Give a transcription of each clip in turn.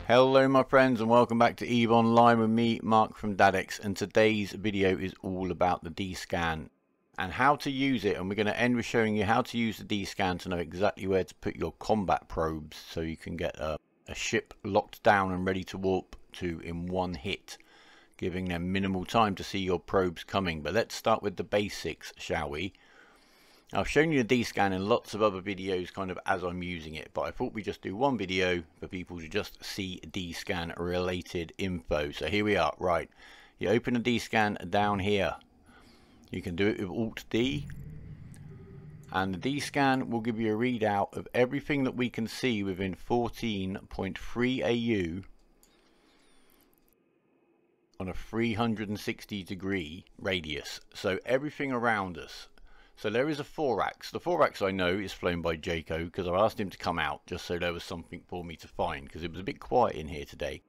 Hello my friends and welcome back to EVE Online with me, Mark from Dadex, and today's video is all about the Dscan and how to use it, and we're going to end with showing you how to use the Dscan to know exactly where to put your combat probes so you can get a ship locked down and ready to warp to in one hit, giving them minimal time to see your probes coming. But let's start with the basics, shall we? I've shown you the Dscan in lots of other videos kind of as I'm using it, but I thought we'd just do one video for people to just see Dscan related info. So here we are. Right, you open the Dscan down here. You can do it with Alt D, and the Dscan will give you a readout of everything that we can see within 14.3 AU on a 360 degree radius, so everything around us. So there is a thorax. The thorax I know is flown by Jaco because I asked him to come out just so there was something for me to find because it was a bit quiet in here today.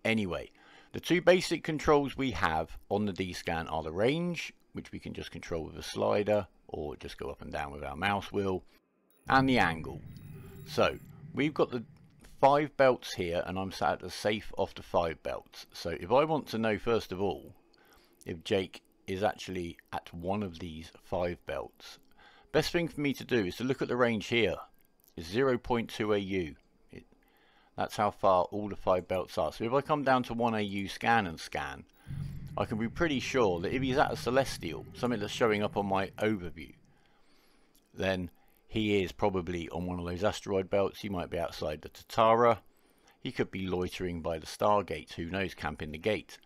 Anyway, the two basic controls we have on the Dscan are the range, which we can just control with a slider or just go up and down with our mouse wheel, and the angle. So we've got the 5 belts here and I'm sat at the safe off the 5 belts. So if I want to know first of all if Jake is actually at one of these 5 belts, best thing for me to do is to look at the range here. It's 0.2 AU. That's how far all the 5 belts are. So if I come down to 1 AU scan and scan, I can be pretty sure that if he's at a celestial, something that's showing up on my overview, then he is probably on one of those asteroid belts. He might be outside the Tatara. He could be loitering by the Stargate, who knows, camping the gate.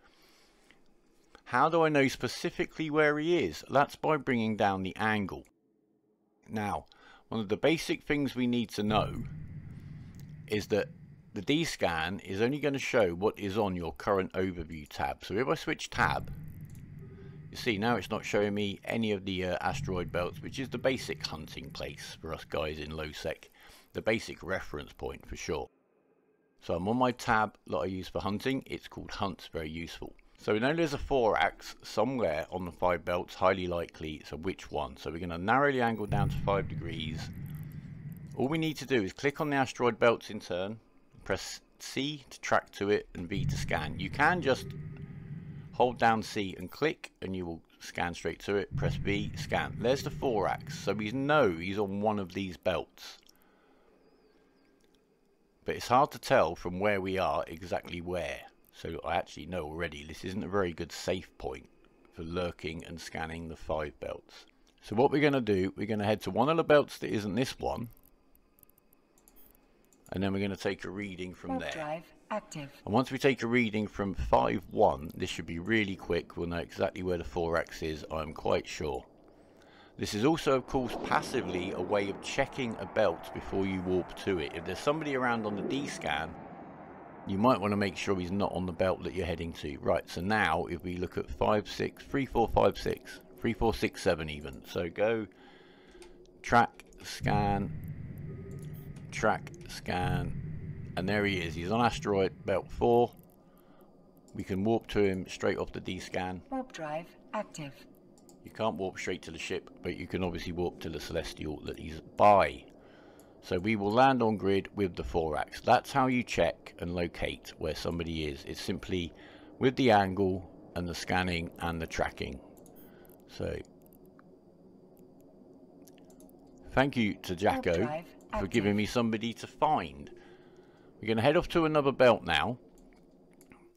How do I know specifically where he is? That's by bringing down the angle. Now, one of the basic things we need to know is that the Dscan is only going to show what is on your current overview tab. So if I switch tab, you see now it's not showing me any of the asteroid belts, which is the basic hunting place for us guys in low sec, the basic reference point for sure. So I'm on my tab that I use for hunting. It's called Hunt, very useful. So we know there's a thorax somewhere on the 5 belts, highly likely. So which one? So we're going to narrow the angle down to 5 degrees. All we need to do is click on the asteroid belts in turn, press C to track to it and V to scan. You can just hold down C and click and you will scan straight to it. Press V, scan. There's the thorax. So we know he's on one of these belts. But it's hard to tell from where we are exactly where. So I actually know already this isn't a very good safe point for lurking and scanning the 5 belts. So what we're going to do, we're going to head to one of the belts that isn't this one, and then we're going to take a reading from there. Drive active. And once we take a reading from 5.1, this should be really quick. We'll know exactly where the thorax is, I'm quite sure. This is also, of course, passively a way of checking a belt before you warp to it. If there's somebody around on the Dscan, you might want to make sure he's not on the belt that you're heading to. Right, so now if we look at 5, 6, 3, 4, 5, 6, 3, 4, 6, 7 even. So go track, scan, and there he is. He's on asteroid belt 4. We can warp to him straight off the Dscan. Warp drive active. You can't warp straight to the ship, but you can obviously warp to the celestial that he's by. So we will land on grid with the thorax. That's how you check and locate where somebody is. It's simply with the angle and the scanning and the tracking. So thank you to Jaco for giving me somebody to find. We're going to head off to another belt now,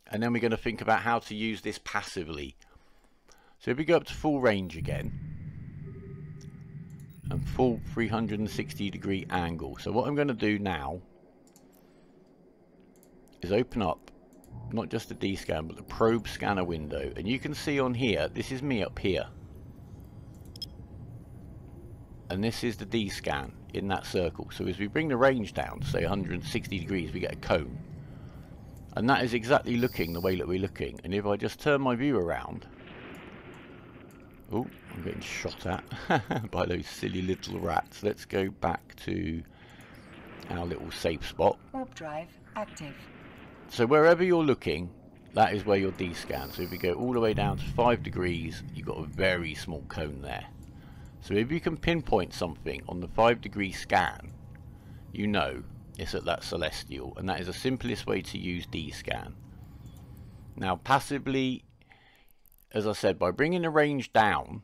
and then we're going to think about how to use this passively. So if we go up to full range again, and full 360 degree angle. So what I'm going to do now is open up not just the Dscan but the probe scanner window, and you can see on here, this is me up here, and this is the Dscan in that circle. So as we bring the range down to say 160 degrees, we get a cone, and that is exactly looking the way that we're looking. And if I just turn my view around, oh, I'm getting shot at by those silly little rats. Let's go back to our little safe spot. Warp drive active. So wherever you're looking, that is where your Dscan. So if we go all the way down to 5 degrees, you've got a very small cone there. So if you can pinpoint something on the 5 degree scan, you know it's at that celestial, and that is the simplest way to use Dscan. Now passively, as I said, by bringing the range down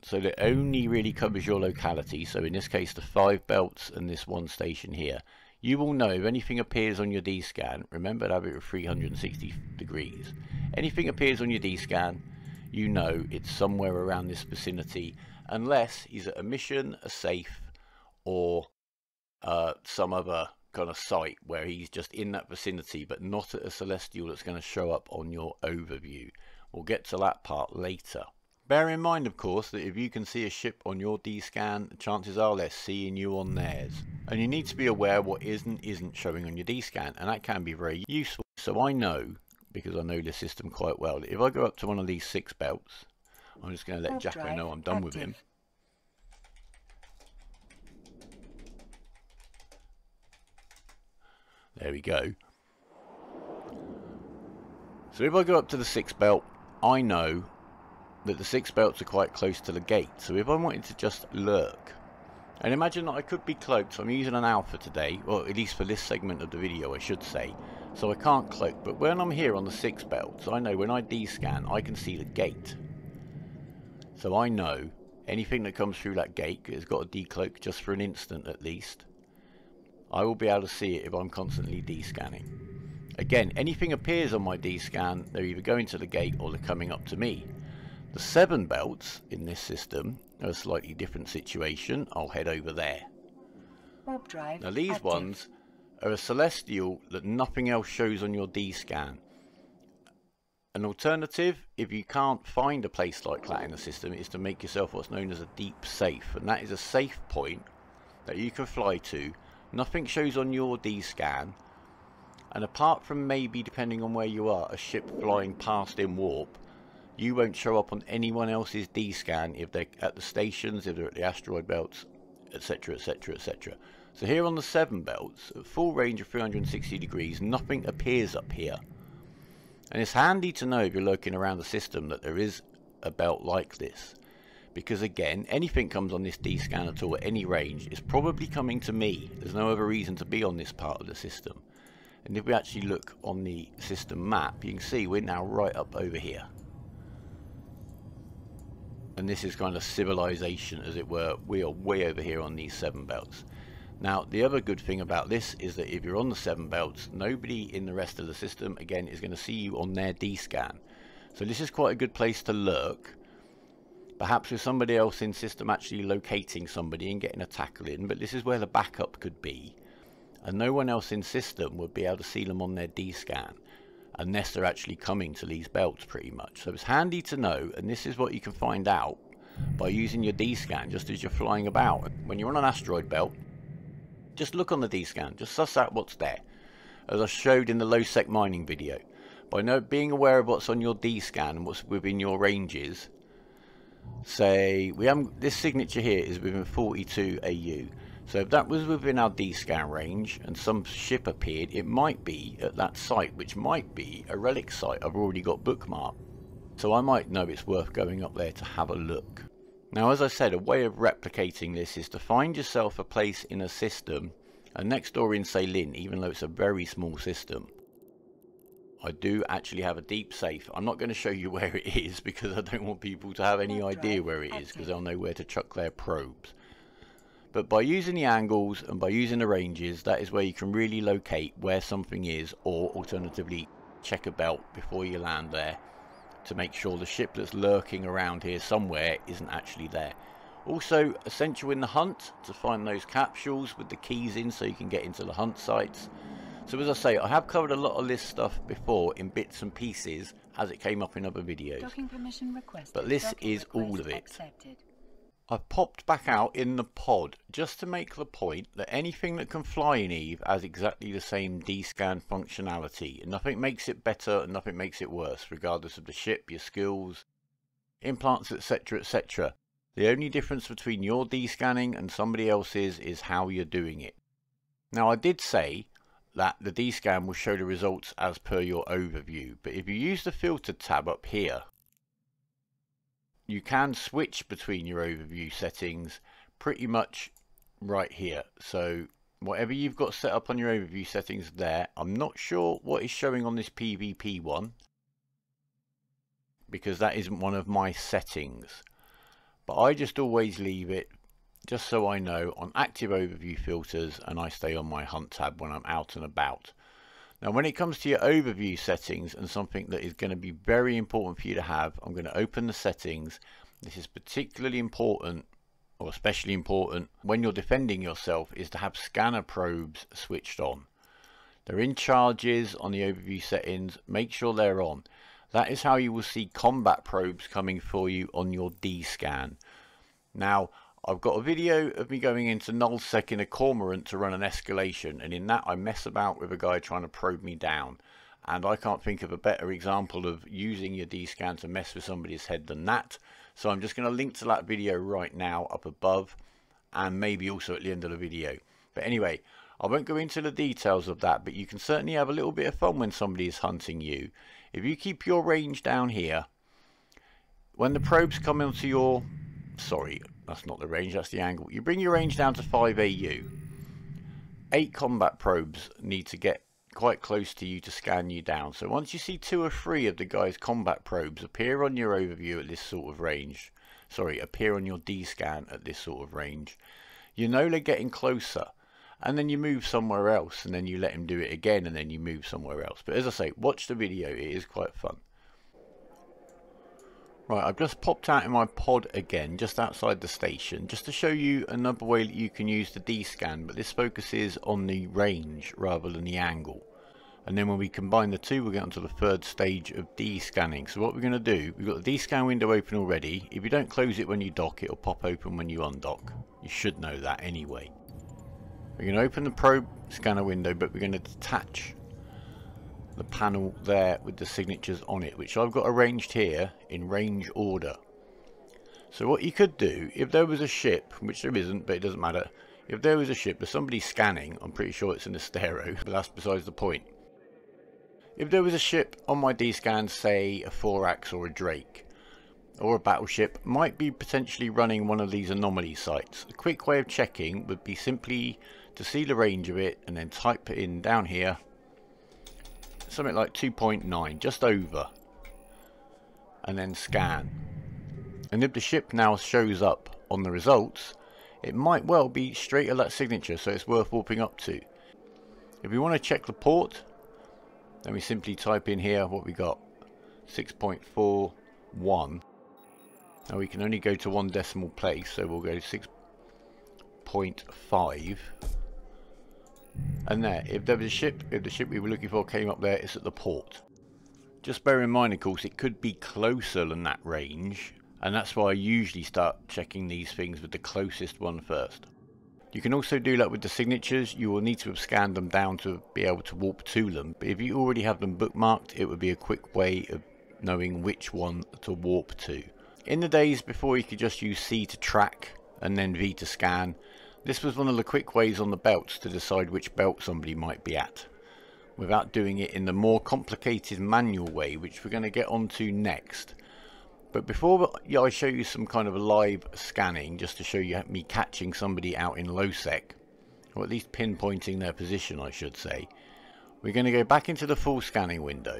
so that it only really covers your locality, so in this case the 5 belts and this one station here, you will know if anything appears on your Dscan, remember to have it at 360 degrees, anything appears on your Dscan, you know it's somewhere around this vicinity, unless he's at a mission, a safe, or some other kind of site where he's just in that vicinity but not at a celestial that's going to show up on your overview. We'll get to that part later. Bear in mind, of course, that if you can see a ship on your Dscan, chances are they're seeing you on theirs. And you need to be aware what isn't showing on your Dscan, and that can be very useful. So I know, because I know the system quite well, that if I go up to one of these 6 belts, I'm just going to let Jacko know I'm done with him. There we go. So if I go up to the 6th belt, I know that the 6 belts are quite close to the gate. So if I wanted to just lurk, and imagine that I could be cloaked, so I'm using an alpha today, or at least for this segment of the video I should say, so I can't cloak, but when I'm here on the 6 belts, I know when I Dscan I can see the gate. So I know anything that comes through that gate has got to decloak just for an instant at least. I will be able to see it if I'm constantly Dscanning. Again, anything appears on my Dscan, they're either going to the gate or they're coming up to me. The 7 belts in this system are a slightly different situation. I'll head over there. Warp drive Now these active. ones are a celestial that nothing else shows on your Dscan. An alternative, if you can't find a place like that in the system, is to make yourself what's known as a deep safe, and that is a safe point that you can fly to. Nothing shows on your Dscan, and apart from maybe, depending on where you are, a ship flying past in warp, you won't show up on anyone else's Dscan if they're at the stations, if they're at the asteroid belts, etc, etc, etc. So here on the 7 belts, at full range of 360 degrees, nothing appears up here. And it's handy to know if you're lurking around the system that there is a belt like this. Because again, anything comes on this Dscan at all at any range is probably coming to me. There's no other reason to be on this part of the system. And if we actually look on the system map, you can see we're now right up over here. And this is kind of civilization, as it were. We are way over here on these 7 belts. Now, the other good thing about this is that if you're on the 7 belts, nobody in the rest of the system, again, is going to see you on their Dscan. So this is quite a good place to lurk. Perhaps with somebody else in system actually locating somebody and getting a tackle in, but this is where the backup could be. And no one else in system would be able to see them on their Dscan, unless they're actually coming to these belts pretty much. So it's handy to know, and this is what you can find out by using your Dscan just as you're flying about. When you're on an asteroid belt, just look on the Dscan, just suss out what's there, as I showed in the low sec mining video. By being aware of what's on your Dscan and what's within your ranges, say this signature here is within 42 AU. So if that was within our Dscan range and some ship appeared, it might be at that site, which might be a relic site I've already got bookmarked. So I might know it's worth going up there to have a look. Now, as I said, a way of replicating this is to find yourself a place in a system, and next door in Ceylin, even though it's a very small system, I do actually have a deep safe. I'm not going to show you where it is because I don't want people to have any idea where it is, because they'll know where to chuck their probes. But by using the angles and by using the ranges, that is where you can really locate where something is, or alternatively check a belt before you land there to make sure the ship that's lurking around here somewhere isn't actually there. Also essential in the hunt to find those capsules with the keys in so you can get into the hunt sites. So as I say, I have covered a lot of this stuff before in bits and pieces as it came up in other videos. Docking permission requested. But this Docking is all request of it. accepted. I've popped back out in the pod just to make the point that anything that can fly in Eve has exactly the same Dscan functionality, and nothing makes it better and nothing makes it worse, regardless of the ship, your skills, implants, etc, etc. The only difference between your Dscanning and somebody else's is how you're doing it. Now, I did say that the Dscan will show the results as per your overview, but if you use the filter tab up here, you can switch between your overview settings pretty much right here. So whatever you've got set up on your overview settings there. I'm not sure what is showing on this PvP one, because that isn't one of my settings, but I just always leave it, just so I know, on active overview filters, and I stay on my hunt tab when I'm out and about. Now when it comes to your overview settings, and something that is going to be very important for you to have, I'm going to open the settings. This is particularly important, or especially important when you're defending yourself, is to have scanner probes switched on. They're in charges on the overview settings. Make sure they're on. That is how you will see combat probes coming for you on your Dscan. Now I've got a video of me going into nullsec in a cormorant to run an escalation, and in that I mess about with a guy trying to probe me down, and I can't think of a better example of using your Dscan to mess with somebody's head than that. So I'm just going to link to that video right now up above, and maybe also at the end of the video. But anyway, I won't go into the details of that, but you can certainly have a little bit of fun when somebody is hunting you. If you keep your range down here, when the probes come onto your, sorry, that's not the range, that's the angle. You bring your range down to 5 AU. 8 combat probes need to get quite close to you to scan you down. So once you see 2 or 3 of the guy's combat probes appear on your overview at this sort of range, sorry, appear on your D-scan at this sort of range, you know they're getting closer. And then you move somewhere else, and then you let him do it again, and then you move somewhere else. But as I say, watch the video, it is quite fun. Right, I've just popped out in my pod again, just outside the station, just to show you another way that you can use the D-scan, but this focuses on the range rather than the angle. And then when we combine the two, we'll get onto the third stage of D-scanning. So what we're going to do, we've got the D-scan window open already. If you don't close it when you dock, it'll pop open when you undock. You should know that anyway. We're going to open the probe scanner window, but we're going to detach the panel there with the signatures on it, which I've got arranged here in range order. So what you could do, if there was a ship, which there isn't, but it doesn't matter, if there was a ship, there's somebody scanning, I'm pretty sure it's an Astero, but that's besides the point. If there was a ship on my D-scan, say a Thorax or a Drake, or a battleship, might be potentially running one of these anomaly sites. A quick way of checking would be simply to see the range of it, and then type it in down here, something like 2.9, just over, and then scan. And if the ship now shows up on the results, it might well be straight at that signature, so it's worth warping up to. If we want to check the port, then we simply type in here what we got, 6.41. Now we can only go to one decimal place, so we'll go 6.5. And there, if there was a ship, if the ship we were looking for came up there, it's at the port. Just bear in mind, of course, it could be closer than that range, and that's why I usually start checking these things with the closest one first. You can also do that with the signatures. You will need to have scanned them down to be able to warp to them, but if you already have them bookmarked, it would be a quick way of knowing which one to warp to. In the days before you could just use C to track and then V to scan, this was one of the quick ways on the belts to decide which belt somebody might be at, without doing it in the more complicated manual way, which we're going to get onto next. But before I show you some kind of a live scanning, just to show you me catching somebody out in low sec, or at least pinpointing their position I should say, we're going to go back into the full scanning window.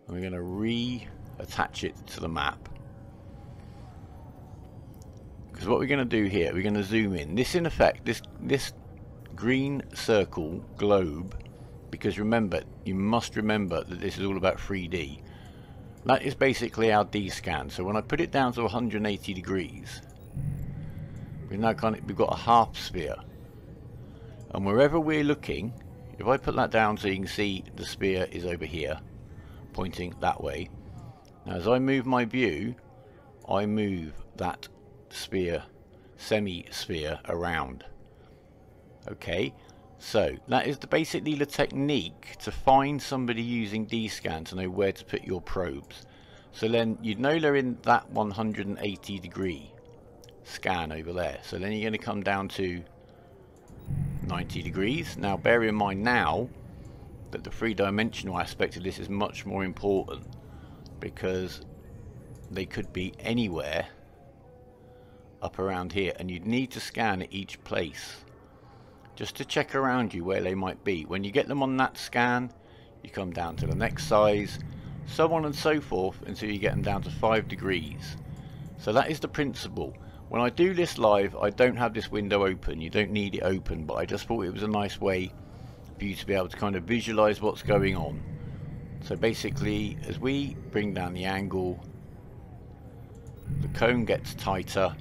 And we're going to reattach it to the map. Because what we're going to do here, we're going to zoom in. This in effect, this green circle globe, because remember, you must remember that this is all about 3D. That is basically our D-scan. So when I put it down to 180 degrees, we've got a half sphere. And wherever we're looking, if I put that down so you can see the sphere is over here, pointing that way. Now as I move my view, I move that sphere, semi-sphere around. Okay, so that is basically the technique to find somebody using D-scan to know where to put your probes. So then you'd know they're in that 180 degree scan over there. So then you're going to come down to 90 degrees. Now bear in mind now that the three-dimensional aspect of this is much more important, because they could be anywhere up around here, and you'd need to scan at each place just to check around you where they might be. When you get them on that scan, you come down to the next size, so on and so forth until you get them down to 5 degrees. So that is the principle. When I do this live, I don't have this window open. You don't need it open, but I just thought it was a nice way for you to be able to kind of visualize what's going on. So basically, as we bring down the angle, the cone gets tighter.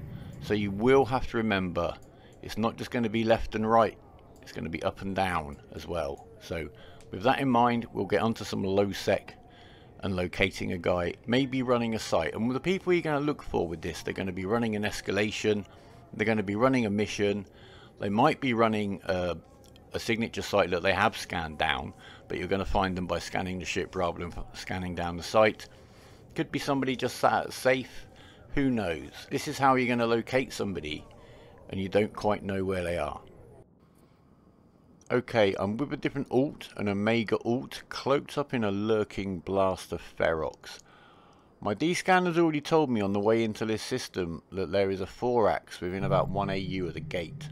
So you will have to remember, it's not just going to be left and right, it's going to be up and down as well. So with that in mind, we'll get onto some low sec and locating a guy, maybe running a site. And the people you're going to look for with this, they're going to be running an escalation, they're going to be running a mission, they might be running a signature site that they have scanned down, but you're going to find them by scanning the ship rather than scanning down the site. Could be somebody just sat at a safe, who knows. This is how you're going to locate somebody and you don't quite know where they are. Okay, I'm with a different alt, an Omega alt, cloaked up in a lurking blast of Ferox. My Dscan has already told me on the way into this system that there is a 4-ax within about 1 AU of the gate.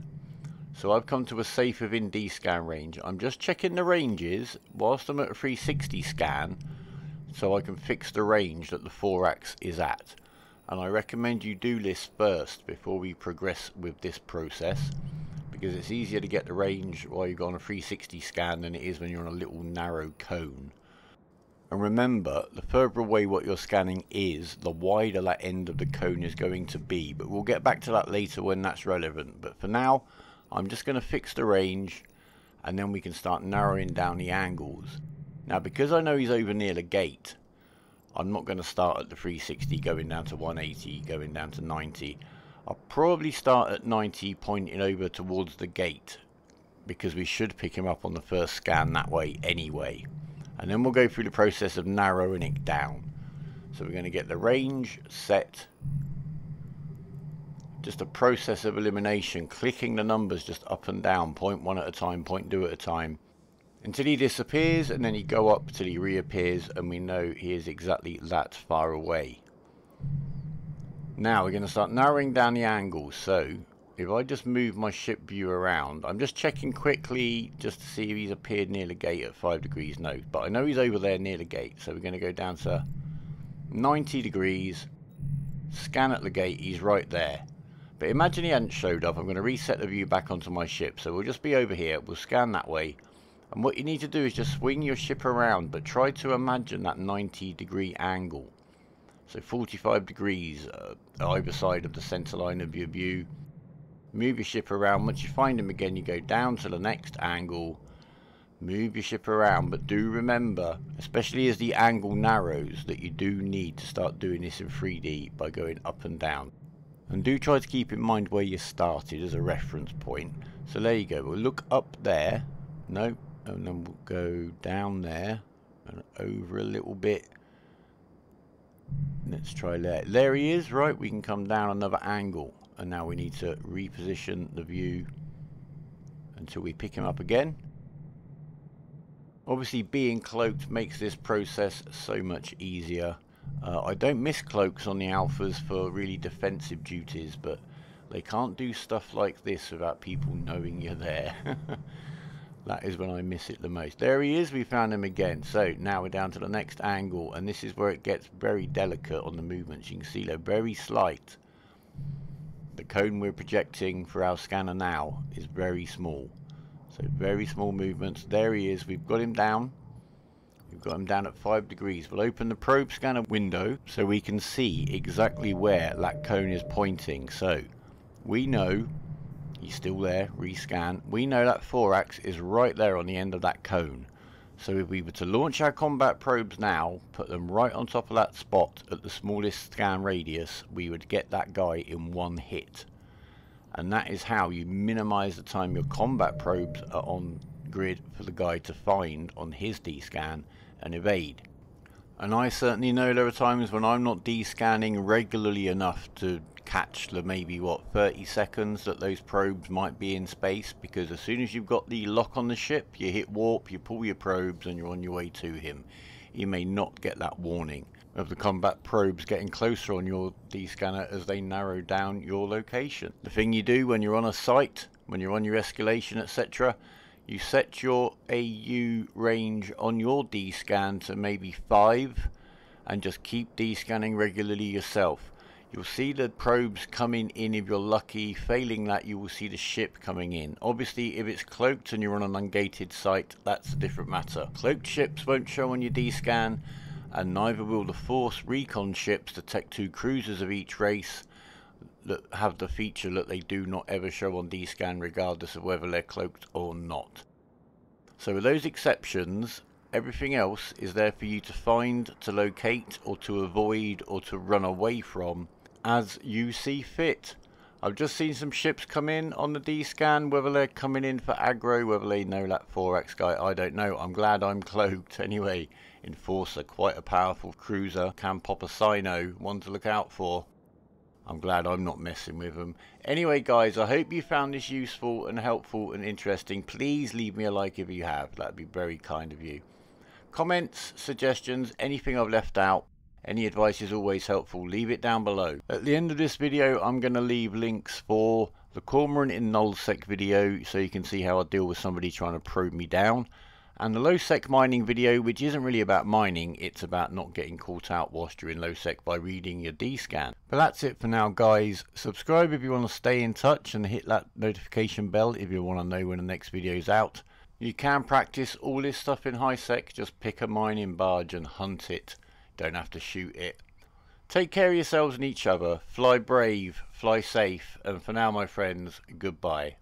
So I've come to a safe within Dscan range. I'm just checking the ranges whilst I'm at a 360 scan, so I can fix the range that the 4-ax is at. And I recommend you do this first before we progress with this process, because it's easier to get the range while you've got on a 360 scan than it is when you're on a little narrow cone. And remember, the further away what you're scanning is, the wider that end of the cone is going to be. But we'll get back to that later when that's relevant. But for now, I'm just going to fix the range, and then we can start narrowing down the angles. Now, because I know he's over near the gate, I'm not going to start at the 360 going down to 180, going down to 90. I'll probably start at 90 pointing over towards the gate, because we should pick him up on the first scan that way anyway. And then we'll go through the process of narrowing it down. So we're going to get the range set. Just a process of elimination, clicking the numbers just up and down, 0.1 at a time, 0.2 at a time, until he disappears, and then you go up till he reappears, and we know he is exactly that far away. Now we're going to start narrowing down the angles. So if I just move my ship view around, I'm just checking quickly just to see if he's appeared near the gate at 5 degrees. No, but I know he's over there near the gate. So we're going to go down to 90 degrees, scan at the gate, he's right there. But imagine he hadn't showed up. I'm going to reset the view back onto my ship. So we'll just be over here, we'll scan that way. And what you need to do is just swing your ship around, but try to imagine that 90-degree angle. So 45 degrees either side of the center line of your view. Move your ship around. Once you find him again, you go down to the next angle. Move your ship around, but do remember, especially as the angle narrows, that you do need to start doing this in 3D by going up and down. And do try to keep in mind where you started as a reference point. So there you go. We'll look up there. No. And then we'll go down there and over a little bit. Let's try there. There he is. Right, we can come down another angle. And now we need to reposition the view until we pick him up again. Obviously being cloaked makes this process so much easier. I don't miss cloaks on the alphas for really defensive duties, but they can't do stuff like this without people knowing you're there. That is when I miss it the most. There he is, we found him again. So now we're down to the next angle, and this is where it gets very delicate on the movements. You can see they're very slight. The cone we're projecting for our scanner now is very small. So very small movements. There he is, we've got him down. We've got him down at 5 degrees. We'll open the probe scanner window so we can see exactly where that cone is pointing. So we know he's still there, rescan. We know that 4-ax is right there on the end of that cone. So if we were to launch our combat probes now, put them right on top of that spot at the smallest scan radius, we would get that guy in one hit. And that is how you minimize the time your combat probes are on grid for the guy to find on his D-scan and evade. And I certainly know there are times when I'm not D-scanning regularly enough to catch the maybe 30 seconds that those probes might be in space, because as soon as you've got the lock on the ship, you hit warp, you pull your probes and you're on your way to him. You may not get that warning. of the combat probes getting closer on your D-scanner as they narrow down your location. The thing you do when you're on a site, when you're on your escalation, etc., you set your AU range on your D-scan to maybe 5 and just keep D-scanning regularly yourself. You'll see the probes coming in if you're lucky. Failing that, you will see the ship coming in. Obviously, if it's cloaked and you're on an ungated site, that's a different matter. Cloaked ships won't show on your D-scan, and neither will the Force recon ships, the Tech 2 cruisers of each race, that have the feature that they do not ever show on D-scan regardless of whether they're cloaked or not. So with those exceptions, everything else is there for you to find, to locate, or to avoid, or to run away from as you see fit. I've just seen some ships come in on the D-scan, whether they're coming in for aggro, whether they know that 4X guy, I don't know. I'm glad I'm cloaked anyway. Enforcer, quite a powerful cruiser, can pop a Sino, one to look out for. I'm glad I'm not messing with them. Anyway guys, I hope you found this useful and helpful and interesting. Please leave me a like if you have, that'd be very kind of you. Comments, suggestions, anything I've left out, any advice is always helpful. Leave it down below. At the end of this video, I'm going to leave links for the Cormorant in nullsec video, so you can see how I deal with somebody trying to probe me down, and the low sec mining video, which isn't really about mining, it's about not getting caught out whilst you're in low sec by reading your D-scan. But that's it for now guys. Subscribe if you want to stay in touch, and hit that notification bell if you want to know when the next video is out. You can practice all this stuff in high sec. Just pick a mining barge and hunt it. Don't have to shoot it. Take care of yourselves and each other. Fly brave, fly safe, and for now my friends, goodbye.